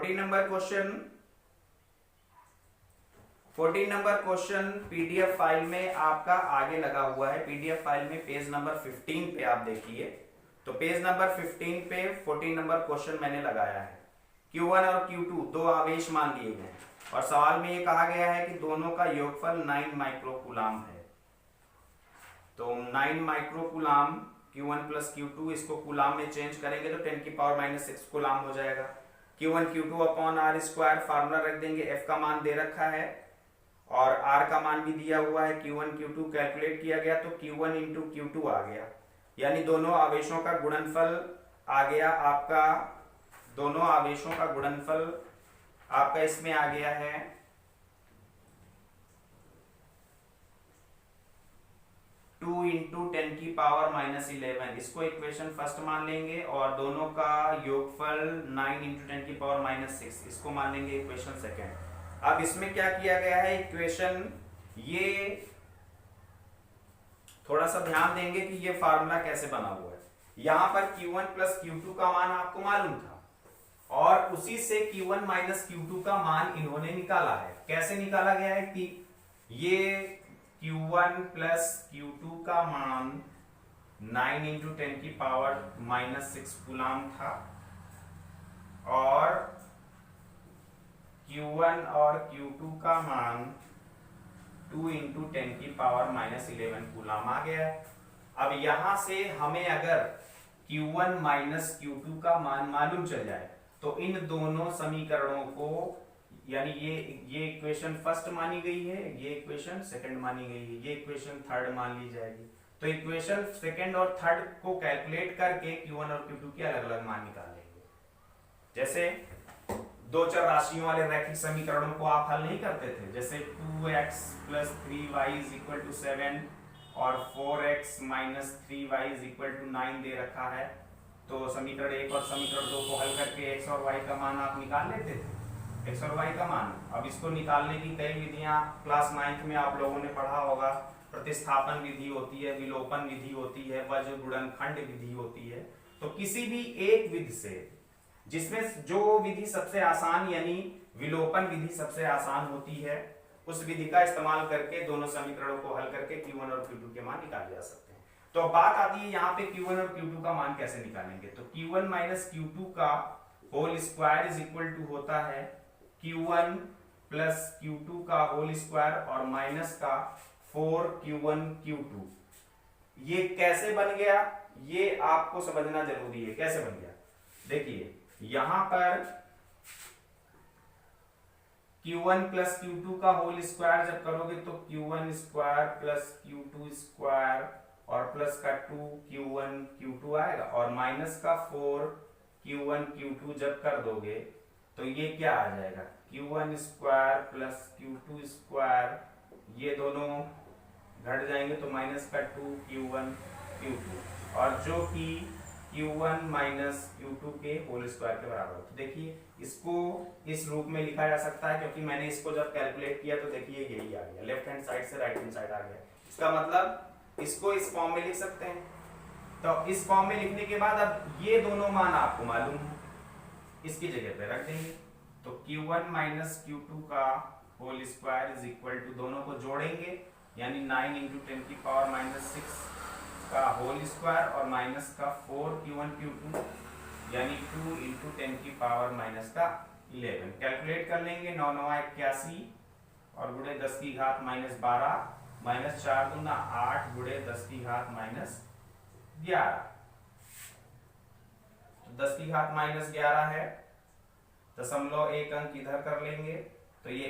14 number question PDF file में आपका आगे लगा हुआ है। पीडीएफ फाइल में पेज नंबर 15 पे आप देखिए, तो पेज नंबर 15 पे 14 नंबर क्वेश्चन मैंने लगाया है। Q1 और Q2 दो आवेश मान लिए गए हैं और सवाल में ये कहा गया है कि दोनों का योगफल 9 माइक्रोकूलाम है। तो 9 माइक्रोकूलाम Q1 प्लस Q2, इसको कूलाम में चेंज करेंगे तो 10 की पावर -6 कूलाम हो जाएगा। Q1 Q2 upon are square, formula रख देंगे, F का मान दे रखा है और R का मान भी दिया हुआ है। Q1 Q2 कैलकुलेट किया गया तो Q1 इंटू Q2 आ गया, यानी दोनों आवेशों का गुणनफल आ गया आपका। दोनों आवेशों का गुणनफल आपका इसमें आ गया है 2 इंटू 10 की पावर -11। इसको इक्वेशन फर्स्ट मान लेंगे और दोनों का योगफल 9 इंटू 10 की पावर -6, इसको मान लेंगे इक्वेशन सेकेंड। अब इसमें क्या किया गया है इक्वेशन, ये थोड़ा सा ध्यान देंगे कि ये फार्मूला कैसे बना हुआ है। यहां पर Q1 प्लस Q2 का मान आपको मालूम था और उसी से Q1 माइनस Q2 का मान इन्होंने निकाला है। कैसे निकाला गया है कि ये Q1 प्लस Q2 का मान 9 इंटू 10 की पावर -6 कूलाम था और Q1 और Q2 का मान 2 इंटू 10 की पावर -11 कूलाम आ गया। अब यहां से हमें अगर Q1 माइनस Q2 का मान मालूम चल जाए तो इन दोनों समीकरणों को, यानी ये इक्वेशन फर्स्ट मानी गई है, ये इक्वेशन सेकंड मानी गई है, ये इक्वेशन थर्ड मान ली जाएगी। तो इक्वेशन सेकंड और थर्ड को कैलकुलेट करके Q1 और Q2 के अलग अलग मान निकाल लेंगे। जैसे दो चर राशियों वाले रैखिक समीकरणों को आप हल नहीं करते थे, जैसे 2x plus 3y is equal to 7 और 4x minus 3y is equal to 9 दे रखा है। तो समीकरण 1 और समीकरण 2 को हल करके x और y का मान आप निकाल लेते थे, x और y का मान। अब इसको निकालने की कई विधियां क्लास 9th में आप लोगों ने पढ़ा होगा। प्रतिस्थापन विधि होती है, विलोपन विधि होती है, वज्र गुणनखंड विधि होती है। तो किसी भी एक विधि से, जिसमें जो विधि सबसे आसान यानी विलोपन विधि सबसे आसान होती है, उस विधि का इस्तेमाल करके दोनों समीकरणों को हल करके Q1 और Q2 के मान निकाले जा सकते हैं। तो अब बात आती है यहाँ पे Q1 और Q2 का मान कैसे निकालेंगे। तो Q1 माइनस Q2 का whole square is equal to होता है Q1 प्लस Q2 का होल स्क्वायर और माइनस का 4Q1 Q2। ये कैसे बन गया ये आपको समझना जरूरी है। कैसे बन गया देखिए, यहां पर Q1 प्लस Q2 का होल स्क्वायर जब करोगे तो Q1 square plus Q2 square और प्लस का 2Q1 Q2 आएगा और माइनस का 4Q1 Q2 जब कर दोगे तो ये क्या आ जाएगा, Q1 square plus Q2 square, ये दोनों घट जाएंगे तो माइनस का 2Q1 Q2 और जो कि Q1 माइनस Q2 के होल स्क्वायर के बराबर। तो देखिए इसको इस रूप में लिखा जा सकता है, क्योंकि मैंने इसको जब कैलकुलेट किया तो देखिए यही आ गया, लेफ्ट हैंड साइड से राइट हैंड साइड आ गया। इसका मतलब इसको इस फॉर्म में लिख सकते हैं। तो इस फॉर्म में लिखने के बाद अब ये दोनों मान आपको मालूम है, इसकी जगह पे रख देंगे। तो Q1 माइनस Q2 का whole square is equal to, दोनों को जोड़ेंगे यानी 9 इंटू 10 की पावर -6 का होल स्क्वायर और माइनस का 4Q1 Q2 यानी 2 इंटू 10 की पावर -11। कैलकुलेट कर लेंगे, 9 9 81 और गुणे 10 की घात -12 माइनस 4 दूना 8 गुणे 10 की घात -11। तो 10 की घात -11 है, दशमलव एक अंक इधर कर लेंगे तो ये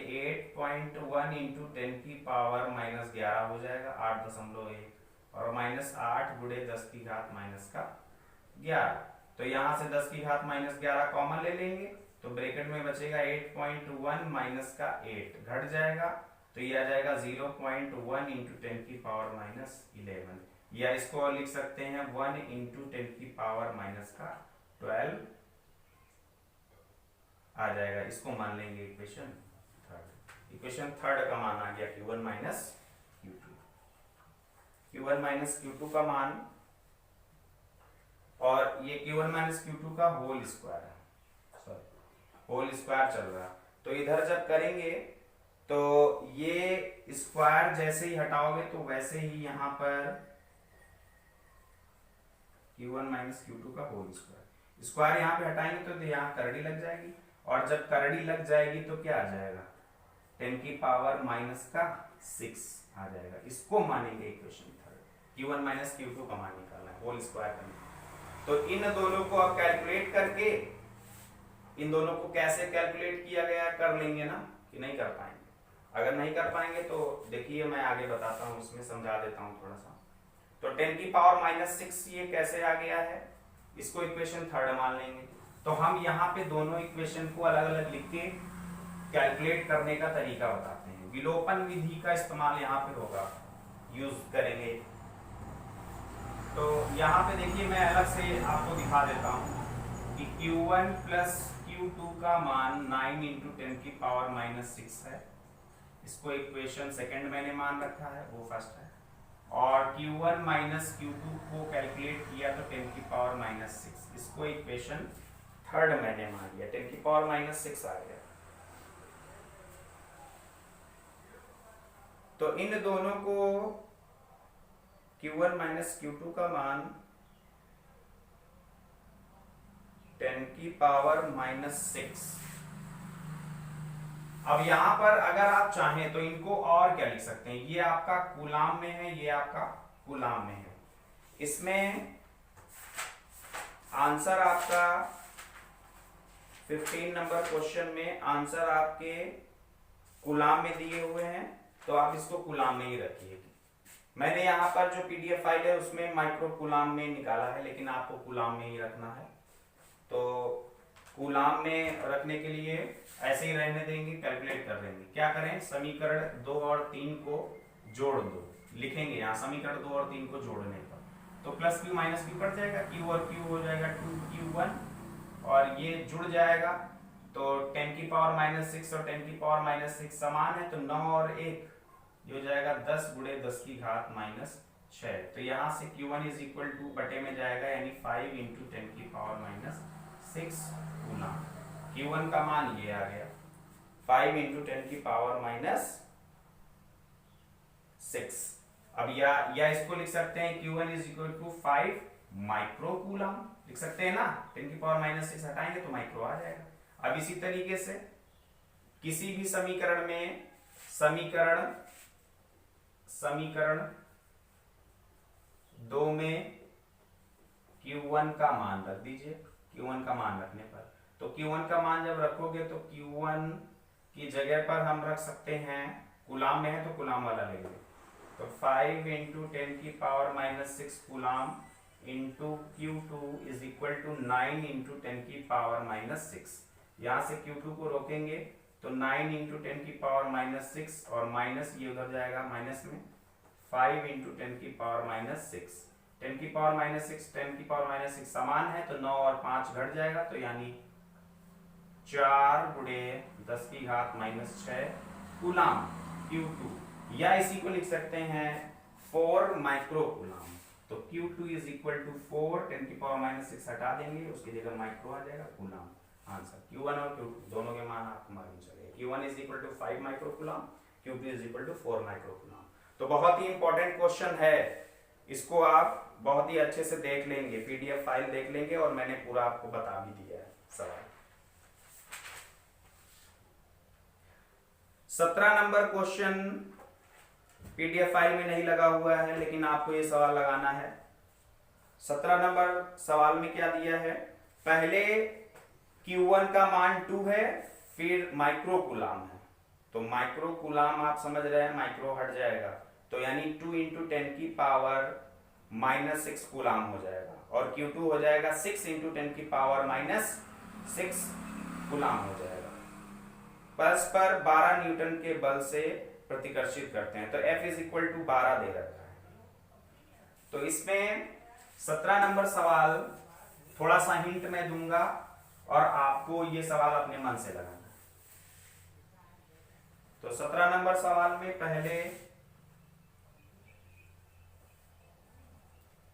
8.1 इंटू 10 की पावर -11 हो जाएगा, 8.1 और -8 गुणे 10 की घात -11। तो यहां से 10 की घात -11 कॉमन ले लेंगे तो ब्रैकेट में बचेगा 8.1 माइनस का 8 घट जाएगा तो ये आ जाएगा 0.1 इंटू 10 की पावर -11, या इसको लिख सकते हैं 1 इंटू 10 की पावर -12 आ जाएगा। इसको मान लेंगे इक्वेशन थर्ड। इक्वेशन थर्ड का मान आ गया Q1 minus Q2। Q1 minus Q2 का मान, और ये Q1 माइनस Q2 का होल स्क्वायर है, सॉरी होल स्क्वायर चल रहा। तो इधर जब करेंगे तो ये स्क्वायर जैसे ही हटाओगे तो वैसे ही यहाँ पर Q1 माइनस Q2 का होल स्क्वायर, स्क्वायर यहाँ पे हटाएंगे तो यहाँ करड़ी लग जाएगी, और जब करड़ी लग जाएगी तो क्या आ जाएगा 10 की पावर माइनस का 6 आ जाएगा। इसको मानेंगे equation third. Q1 minus Q2 का मान निकालना है, होल स्क्वायर करना। तो इन दोनों को अब कैलकुलेट करके, इन दोनों को कैसे कैलकुलेट किया गया कर लेंगे ना, कि नहीं कर पाएंगे? अगर नहीं कर पाएंगे तो देखिए मैं आगे बताता हूँ, इसमें समझा देता हूँ थोड़ा सा। तो 10 की पावर माइनस 6 ये कैसे आ गया है, इसको इक्वेशन थर्ड मान लेंगे। तो हम यहाँ पे दोनों इक्वेशन को अलग अलग लिख के कैलकुलेट करने का तरीका बताते हैं। विलोपन विधि का इस्तेमाल यहाँ पे होगा, यूज करेंगे। तो यहाँ पे देखिए मैं अलग से आपको दिखा देता हूँ कि Q1 प्लस Q2 का मान 9 इंटू 10 की पावर माइनस 6 है। इसको इक्वेशन सेकंड मैंने मान रखा है, वो फर्स्ट है। और Q1 माइनस Q2 को कैलकुलेट किया तो 10 की पावर माइनस 6, इसको इक्वेशन थर्ड मैंने मान लिया, 10 की पावर माइनस 6 आ गया। तो इन दोनों को Q1 माइनस Q2 का मान 10 की पावर माइनस 6। अब यहां पर अगर आप चाहें तो इनको और क्या लिख सकते हैं, ये आपका कूलाम में है, ये आपका कूलाम में है। इसमें आंसर आपका 15 नंबर क्वेश्चन में आंसर आपके कूलाम में दिए हुए हैं, तो आप इसको कूलाम में ही रखिए। मैंने यहाँ पर जो पीडीएफ फाइल है उसमें माइक्रो कूलाम में निकाला है, लेकिन आपको कूलाम में ही रखना है। तो कूलाम में रखने के लिए ऐसे ही रहने देंगे, कैलकुलेट कर देंगे। क्या करें, समीकरण 2 और 3 को जोड़ दो, लिखेंगे यहाँ समीकरण 2 और 3 को जोड़ने पर तो plus Q minus Q cut जाएगा, क्यू और क्यू हो जाएगा 2Q1, और ये जुड़ जाएगा। तो 10 की पावर माइनस 6 और 10 की पावर माइनस 6 समान है, तो 9 और 1 ये हो जाएगा 10 गुणे 10 की घात माइनस 6। तो यहाँ से Q1 इज इक्वल टू बटे में जाएगा, यानी 5 इंटू 10 की पावर माइनस 6 कूलम। Q1 का मान ये आ गया 5 इंटू 10 की पावर माइनस 6। अब या इसको लिख सकते हैं Q1 is equal to 5 micro coulomb, लिख सकते हैं ना। 10 की पावर माइनस 6 हटाएंगे तो माइक्रो आ जाएगा। अब इसी तरीके से किसी भी समीकरण में समीकरण 2 में Q1 का मान रख दीजिए। Q1 का मान रखने पर, तो Q1 का मान जब रखोगे तो Q1 की जगह पर हम रख सकते हैं, कूलाम में है तो कूलाम वाला लेंगे। तो 5 इंटू 10 की power minus 6 coulomb into Q2 is equal to 9 into 10 की पावर माइनस 6। यहाँ से Q2 को रोकेंगे तो 9 इंटू 10 की पावर माइनस 6, और माइनस ये उधर जाएगा माइनस में, 5 इंटू 10 की पावर माइनस 6। 10 की पावर माइनस 6 10 की पावर माइनस 6 समान है, तो 9 और 5 घट जाएगा, तो यानी 4 गुणे 10 की घात माइनस 6 कूलाम Q2, या इसी को लिख सकते हैं 4 माइक्रो कूलाम। तो Q2 इज इक्वल टू 4, 10 की पावर माइनस 6 हटा देंगे, उसकी जगह माइक्रो आ जाएगा, कूलाम आंसर। Q1 और Q2 दोनों के मान आपको मालूम चलेगा। Q1 is equal to 5 micro coulomb, Q2 is equal to 4 micro coulomb. तो बहुत ही इंपॉर्टेंट क्वेश्चन है, इसको आप बहुत ही अच्छे से देख लेंगे, पीडीएफ फाइल देख लेंगे, और मैंने पूरा आपको बता भी दिया है सवाल। 17 नंबर क्वेश्चन पीडीएफ फाइल में नहीं लगा हुआ है, लेकिन आपको ये सवाल लगाना है। 17 नंबर सवाल में क्या दिया है, पहले Q1 का मान 2 है, फिर माइक्रो कूलाम है। तो माइक्रो कूलाम आप समझ रहे हैं, माइक्रो हट जाएगा, तो यानी 2 इंटू 10 की पावर माइनस 6 कूलाम हो जाएगा, और Q2 हो जाएगा 6 इंटू 10 की पावर माइनस 6 कूलाम हो जाएगा। परस्पर 12 न्यूटन के बल से प्रतिकर्षित करते हैं, तो F इज इक्वल टू 12 दे रखा है। तो इसमें 17 नंबर सवाल थोड़ा सा हिंट मैं दूंगा, और आपको ये सवाल अपने मन से लगाना है। तो 17 नंबर सवाल में पहले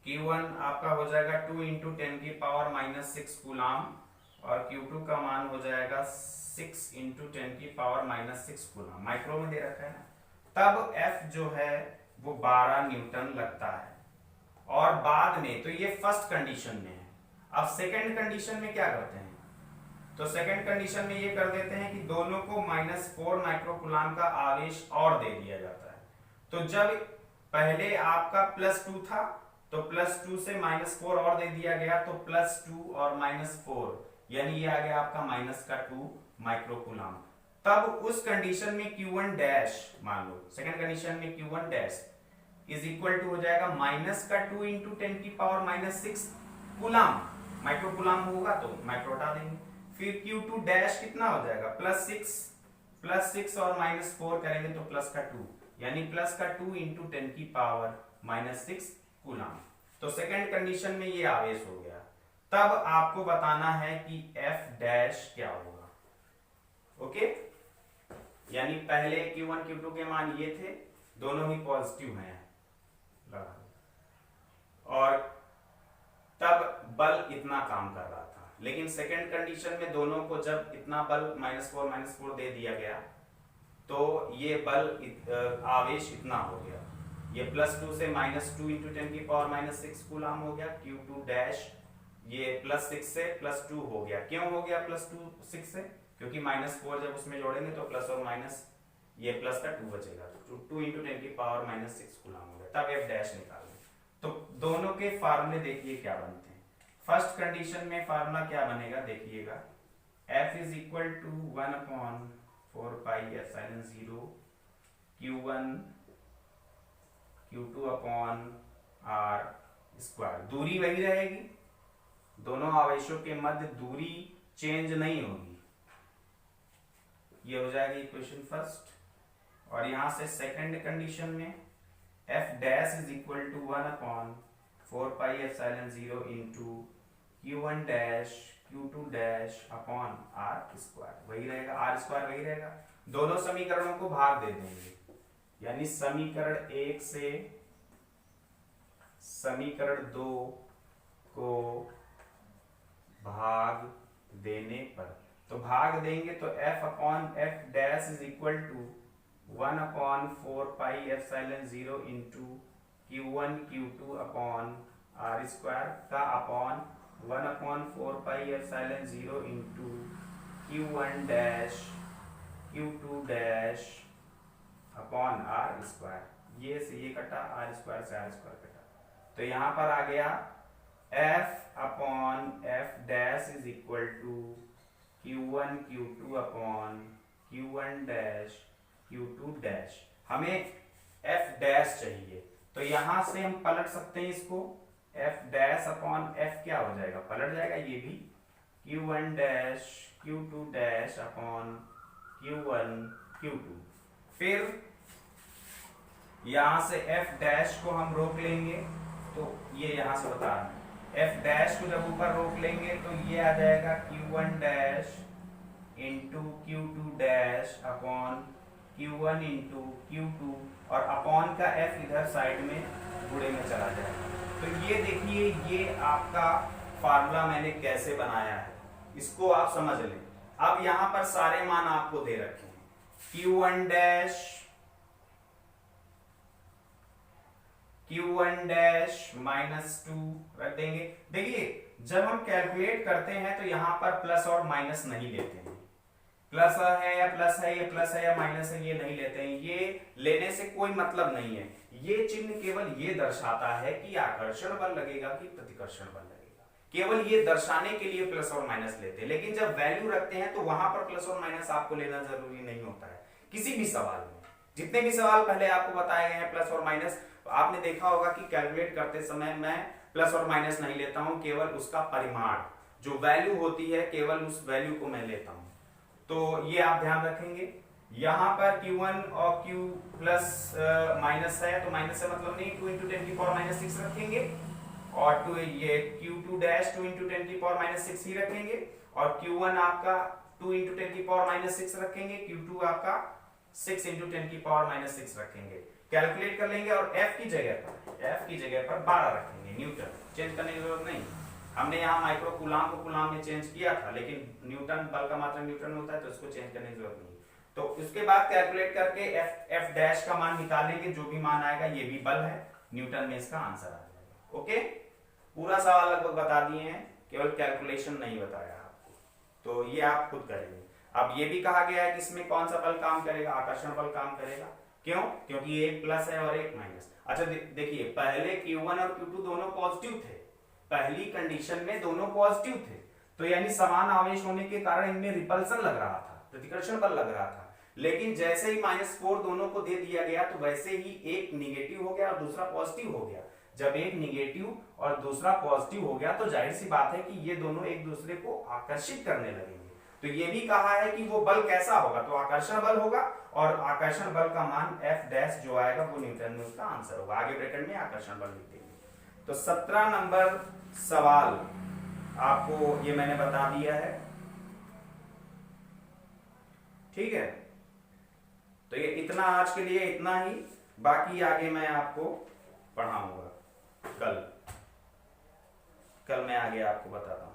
Q1 आपका हो जाएगा 2 इंटू 10 की पावर माइनस 6 कूलाम, और Q2 का मान हो जाएगा 6 इंटू 10⁻⁻6 कूलम, माइक्रो में दे रखा है ना। तब F जो है वो 12 न्यूटन लगता है। और बाद में, तो ये फर्स्ट कंडीशन में है। अब सेकंड कंडीशन में क्या करते हैं, तो सेकंड कंडीशन में ये कर देते हैं कि दोनों को -4 माइक्रोकूलम का आवेश और दे दिया जाता है। तो जब पहले आपका +2 था तो +2 से -4 और दे दिया गया, तो +2 और -4 यानी ये आ गया आपका -2 माइक्रोकूलम। तब उस कंडीशन में Q1 डैश, मान लो सेकंड कंडीशन में Q1 dash is equal to हो जाएगा -2 इंटू 10⁻⁻6 कूलम, माइक्रोकूलम होगा तो माइक्रो हटा देंगे। फिर Q2 डैश कितना हो जाएगा +6 और -4 करेंगे तो +2 यानी +2 इंटू 10⁻⁻6 कूलम। तो सेकंड कंडीशन में ये आवेश हो गया। तब आपको बताना है कि F डैश क्या होगा। ओके, यानी पहले Q1 Q2 के मान ये थे, दोनों ही पॉजिटिव हैं, और तब बल इतना काम कर रहा था। लेकिन सेकंड कंडीशन में दोनों को जब इतना बल -4 दे दिया गया तो ये बल आवेश इतना हो गया, ये +2 से -2 इंटू 10⁻⁻6 कूलम हो गया। Q2 डैश ये +6 से +2 हो गया। क्यों हो गया +2 6 से, क्योंकि -4 जब उसमें जोड़ेंगे तो प्लस और माइनस ये प्लस का 2 बचेगा, तो 2 इंटू 10⁻⁻6 कूलम हो गया। तब F डैश निकालें। तो दोनों के फार्मूले देखिए क्या बनते हैं। फर्स्ट कंडीशन में फार्मूला क्या बनेगा देखिएगा, F is equal to 1/4πε0 Q1 Q2 upon R square. दूरी वही रहेगी, दोनों आवेशों के मध्य दूरी चेंज नहीं होगी। ये हो जाएगी इक्वेशन फर्स्ट। और यहां से सेकंड कंडीशन में F dash is equal to 1/4πε0 into Q1 dash Q2 dash upon R square, वही रहेगा, R स्क्वायर वही रहेगा। दोनों समीकरणों को भाग दे देंगे, यानी समीकरण 1 से समीकरण 2 को भाग देने पर, तो भाग देंगे तो F upon F dash is equal to 1/4πε0 into Q1 Q2 upon R square का upon 1/4πε0 into Q1 dash Q2 dash upon R square. ये से ये कटा, R स्क्वायर से R स्क्वायर कटा, तो यहां पर आ गया F upon F dash is equal to Q1 Q2 upon Q1 dash Q2 dash. हमें F डैश चाहिए, तो यहां से हम पलट सकते हैं इसको, F डैश अपॉन F क्या हो जाएगा, पलट जाएगा ये भी, Q1 dash Q2 dash upon Q1 Q2। फिर यहां से F डैश को हम रोक लेंगे, तो ये यहां से बता रहे हैं, F डैश को जब ऊपर रोक लेंगे तो ये आ जाएगा Q1 dash into Q2 dash upon Q1 into Q2, और अपॉन का F इधर साइड में गुणे में चला जाएगा। तो ये देखिए, ये आपका फार्मूला मैंने कैसे बनाया है, इसको आप समझ लें। अब यहां पर सारे मान आपको दे रखे हैं, Q1 डैश -2 रख देंगे। देखिए जब हम कैलकुलेट करते हैं तो यहां पर प्लस और माइनस नहीं लेते हैं, प्लस है या प्लस है, ये प्लस है या माइनस है, ये नहीं लेते हैं। ये लेने से कोई मतलब नहीं है, ये चिन्ह केवल ये दर्शाता है कि आकर्षण बल लगेगा कि प्रतिकर्षण बल लगेगा, केवल ये दर्शाने के लिए प्लस और माइनस लेते हैं। लेकिन जब वैल्यू रखते हैं तो वहां पर प्लस और माइनस आपको लेना जरूरी नहीं होता है। किसी भी सवाल में, जितने भी सवाल पहले आपको बताए गए हैं प्लस और माइनस, आपने देखा होगा कि कैलकुलेट करते समय मैं प्लस और माइनस नहीं लेता हूं, केवल उसका परिमाण जो वैल्यू होती है केवल उस वैल्यू को मैं लेता हूं। तो ये आप ध्यान रखेंगे। यहां पर Q1 और Q प्लस माइनस है तो माइनस से मतलब नहीं, 2 इंटू 10⁻⁻6 रखेंगे, और 2 ये Q2 डैश 2 इंटू 10⁻⁻6 ही रखेंगे, और Q1 आपका 2 इंटू 10⁻⁻6 रखेंगे, Q2 आपका 6 इंटू 10⁻⁻6 रखेंगे। कैलकुलेट कर लेंगे और F की जगह पर 12 रखेंगे, न्यूटन, चेंज करने की जरूरत नहीं। हमने यहाँ माइक्रो कूलाम को कूलाम में चेंज किया था, लेकिन न्यूटन बल का मात्रक न्यूटन में होता है तो उसको चेंज करने की जरूरत नहीं। तो उसके बाद कैलकुलेट करके एफ डैश का मान निकालेंगे, जो भी मान आएगा ये भी बल है, न्यूटन में इसका आंसर आ जाएगा। ओके, पूरा सवाल लगभग बता दिए हैं, केवल कैलकुलेशन नहीं बताया आपको, तो ये आप खुद करेंगे। अब ये भी कहा गया है कि इसमें कौन सा बल काम करेगा, आकर्षण बल काम करेगा। क्यों? क्योंकि एक प्लस है और एक माइनस। अच्छा देखिए, पहले Q1 और Q2 दोनों पॉजिटिव थे, पहली कंडीशन में दोनों पॉजिटिव थे, तो यानी समान आवेश होने के कारण इनमें रिपल्सन लग रहा था, प्रतिकर्षण बल लग रहा था। लेकिन जैसे ही -4 दोनों को दे दिया गया तो वैसे ही एक निगेटिव हो गया और दूसरा पॉजिटिव हो गया। जब एक निगेटिव और दूसरा पॉजिटिव हो गया तो जाहिर सी बात है कि ये दोनों एक दूसरे को आकर्षित करने लगेंगे। तो ये भी कहा है कि वो बल कैसा होगा, तो आकर्षण बल होगा, और आकर्षण बल का मान F डैश जो आएगा वो न्यूटन में उसका आंसर होगा। आगे ब्रैकेट में आकर्षण बल लिख देंगे। तो 17 नंबर सवाल आपको ये मैंने बता दिया है, ठीक है। तो ये इतना आज के लिए इतना ही, बाकी आगे मैं आपको पढ़ाऊंगा कल मैं आगे आपको बताता हूँ।